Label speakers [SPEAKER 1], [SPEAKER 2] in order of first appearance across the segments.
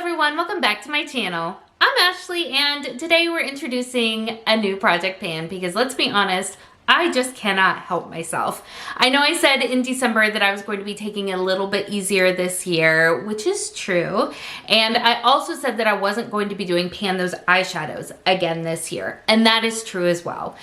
[SPEAKER 1] everyone, welcome back to my channel. I'm Ashley and today we're introducing a new project pan because let's be honest, I just cannot help myself. I know I said in December that I was going to be taking it a little bit easier this year, which is true. And I also said that I wasn't going to be doing Pan Those Eyeshadows again this year, and that is true as well.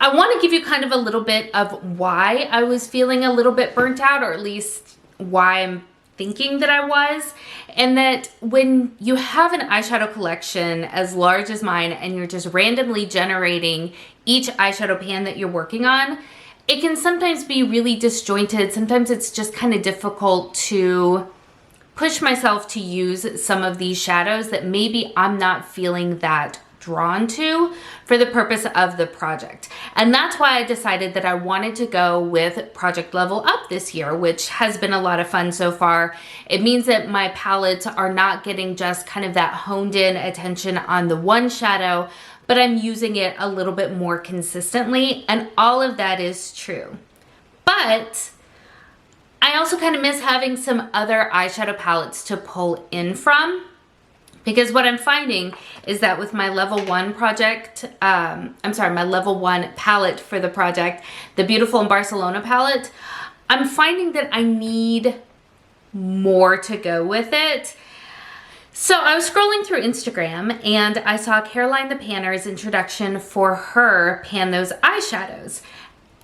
[SPEAKER 1] I want to give you kind of a little bit of why I was feeling a little bit burnt out, or at least why I'm thinking that I was, and that when you have an eyeshadow collection as large as mine and you're just randomly generating each eyeshadow pan that you're working on, it can sometimes be really disjointed. Sometimes it's just kind of difficult to push myself to use some of these shadows that maybe I'm not feeling that drawn to for the purpose of the project. And that's why I decided that I wanted to go with Project Level Up this year, which has been a lot of fun so far. It means that my palettes are not getting just kind of that honed in attention on the one shadow, but I'm using it a little bit more consistently, and all of that is true. But I also kind of miss having some other eyeshadow palettes to pull in from. Because what I'm finding is that with my level 1 project, my level 1 palette for the project, the Beautiful in Barcelona palette, I'm finding that I need more to go with it. So I was scrolling through Instagram and I saw Caroline the Panner's introduction for her Pan Those Eyeshadows.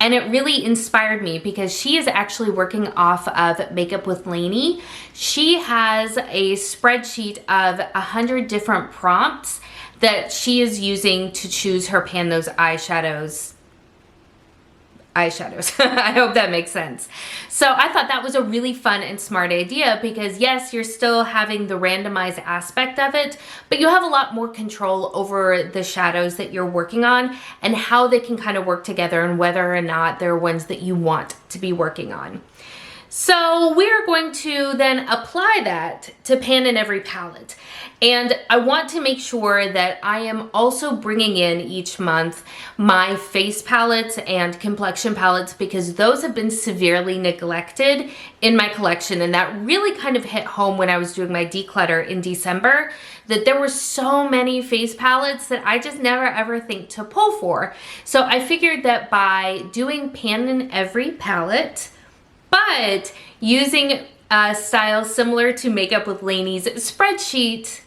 [SPEAKER 1] And it really inspired me because she is actually working off of Makeup with Laney. She has a spreadsheet of 100 different prompts that she is using to choose her Pan Those Eyeshadows. I hope that makes sense. So I thought that was a really fun and smart idea because yes, you're still having the randomized aspect of it, but you have a lot more control over the shadows that you're working on and how they can kind of work together and whether or not they're ones that you want to be working on. So we're going to then apply that to pan in every palette. And I want to make sure that I am also bringing in each month my face palettes and complexion palettes because those have been severely neglected in my collection. And that really kind of hit home when I was doing my declutter in December, that there were so many face palettes that I just never ever think to pull for. So I figured that by doing pan in every palette, but using a style similar to Makeup with Laney's spreadsheet,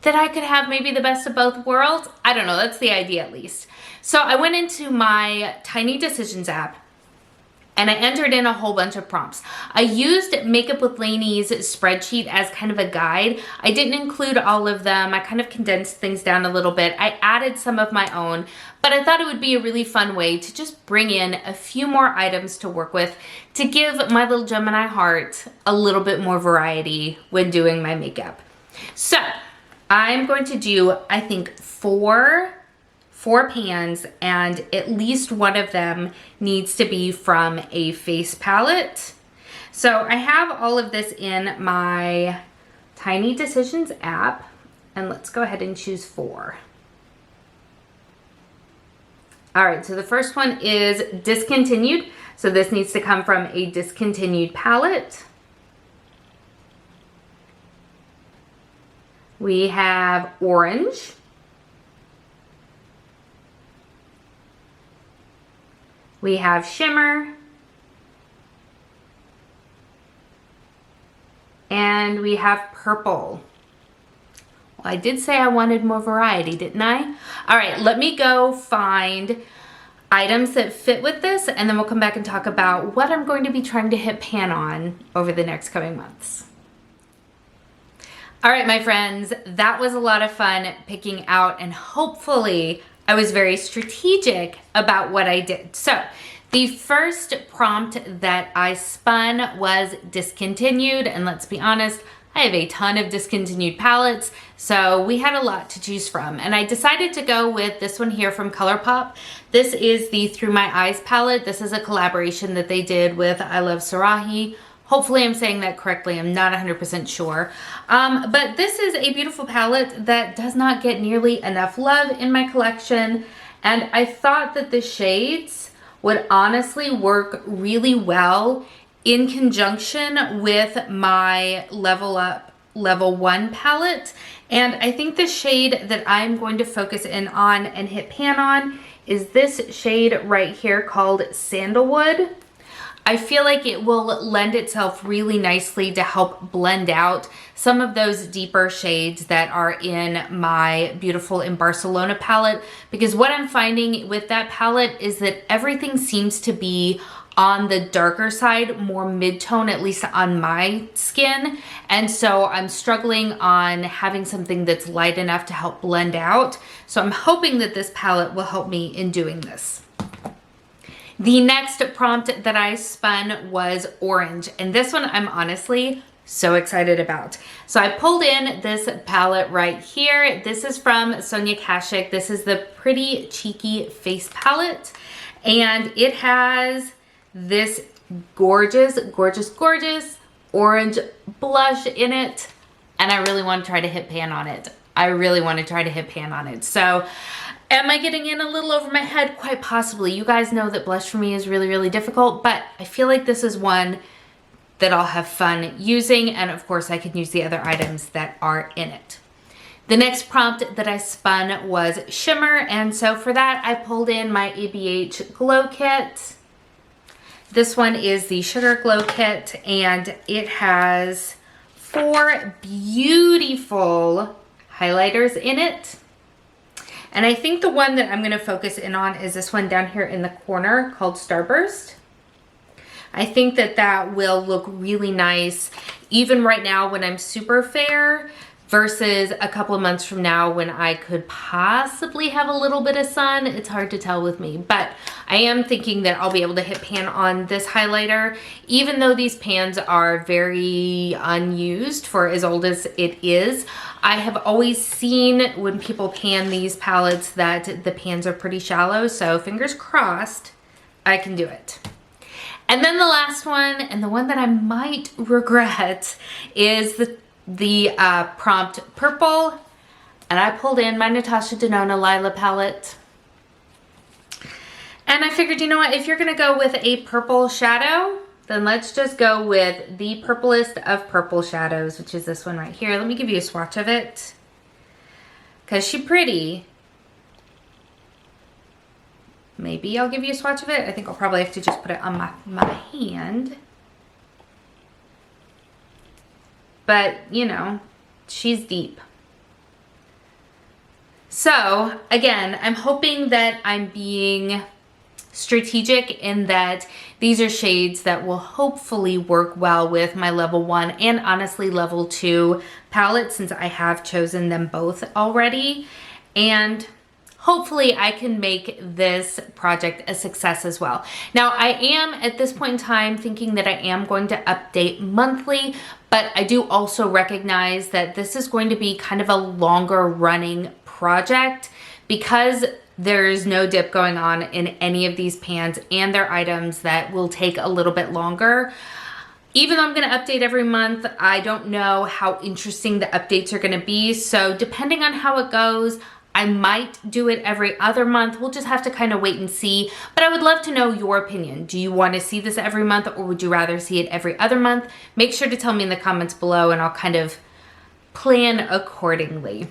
[SPEAKER 1] that I could have maybe the best of both worlds. I don't know, that's the idea at least. So I went into my Tiny Decisions app and I entered in a whole bunch of prompts. I used Makeup with Laney's spreadsheet as kind of a guide. I didn't include all of them. I kind of condensed things down a little bit. I added some of my own, but I thought it would be a really fun way to just bring in a few more items to work with to give my little Gemini heart a little bit more variety when doing my makeup. So I'm going to do, I think, four pans, and at least one of them needs to be from a face palette. So I have all of this in my Tiny Decisions app, and let's go ahead and choose 4. All right, so the first one is discontinued. So this needs to come from a discontinued palette. We have orange. We have shimmer. And we have purple. Well, I did say I wanted more variety, didn't I? All right, let me go find items that fit with this, and then we'll come back and talk about what I'm going to be trying to hit pan on over the next coming months. All right, my friends, that was a lot of fun picking out, and hopefully I was very strategic about what I did. So the first prompt that I spun was discontinued, and let's be honest, I have a ton of discontinued palettes, so we had a lot to choose from. And I decided to go with this one here from ColourPop. This is the Through My Eyes palette. This is a collaboration that they did with I Love Sarahi. Hopefully I'm saying that correctly. I'm not 100% sure. But this is a beautiful palette that does not get nearly enough love in my collection. And I thought that the shades would honestly work really well in conjunction with my Level Up Level 1 palette. And I think the shade that I'm going to focus in on and hit pan on is this shade right here called Sandalwood. I feel like it will lend itself really nicely to help blend out some of those deeper shades that are in my Beautiful in Barcelona palette, because what I'm finding with that palette is that everything seems to be on the darker side, more mid-tone, at least on my skin. And so I'm struggling on having something that's light enough to help blend out. So I'm hoping that this palette will help me in doing this. The next prompt that I spun was orange, and this one I'm honestly so excited about. So I pulled in this palette right here. This is from Sonia Kashuk. This is the Pretty Cheeky Face palette, and it has this gorgeous, gorgeous, gorgeous orange blush in it, and I really want to try to hit pan on it. So am I getting in a little over my head? Quite possibly. You guys know that blush for me is really, really difficult, but I feel like this is one that I'll have fun using, and of course I can use the other items that are in it. The next prompt that I spun was shimmer, and so for that I pulled in my ABH Glow Kit. This one is the Sugar Glow Kit, and it has 4 beautiful highlighters in it. And I think the one that I'm going to focus in on is this one down here in the corner called Starburst. I think that that will look really nice even right now when I'm super fair, versus a couple of months from now when I could possibly have a little bit of sun. It's hard to tell with me, but I am thinking that I'll be able to hit pan on this highlighter, even though these pans are very unused for as old as it is. I have always seen when people pan these palettes that the pans are pretty shallow, so fingers crossed I can do it. And then the last one, and the one that I might regret, is the prompt purple, and I pulled in my Natasha Denona Lila palette. And I figured, you know what, if you're gonna go with a purple shadow, then let's just go with the purplest of purple shadows, which is this one right here. Let me give you a swatch of it, because she's pretty. Maybe I'll give you a swatch of it. I think I'll probably have to just put it on my hand. But, you know, she's deep. So, again, I'm hoping that I'm being strategic in that these are shades that will hopefully work well with my level 1 and honestly level 2 palette, since I have chosen them both already. And hopefully I can make this project a success as well. Now, I am at this point in time thinking that I am going to update monthly, but I do also recognize that this is going to be kind of a longer running project because there's no dip going on in any of these pans, and they're items that will take a little bit longer. Even though I'm going to update every month, I don't know how interesting the updates are going to be. So depending on how it goes, I might do it every other month. We'll just have to kind of wait and see. But I would love to know your opinion. Do you want to see this every month, or would you rather see it every other month? Make sure to tell me in the comments below, and I'll kind of plan accordingly.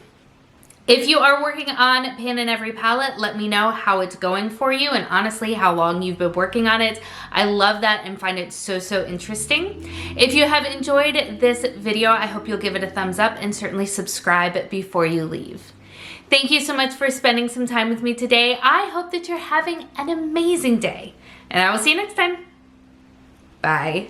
[SPEAKER 1] If you are working on pan in every palette, let me know how it's going for you, and honestly how long you've been working on it. I love that and find it so interesting. If you have enjoyed this video, I hope you'll give it a thumbs up and certainly subscribe before you leave. Thank you so much for spending some time with me today. I hope that you're having an amazing day, and I will see you next time. Bye.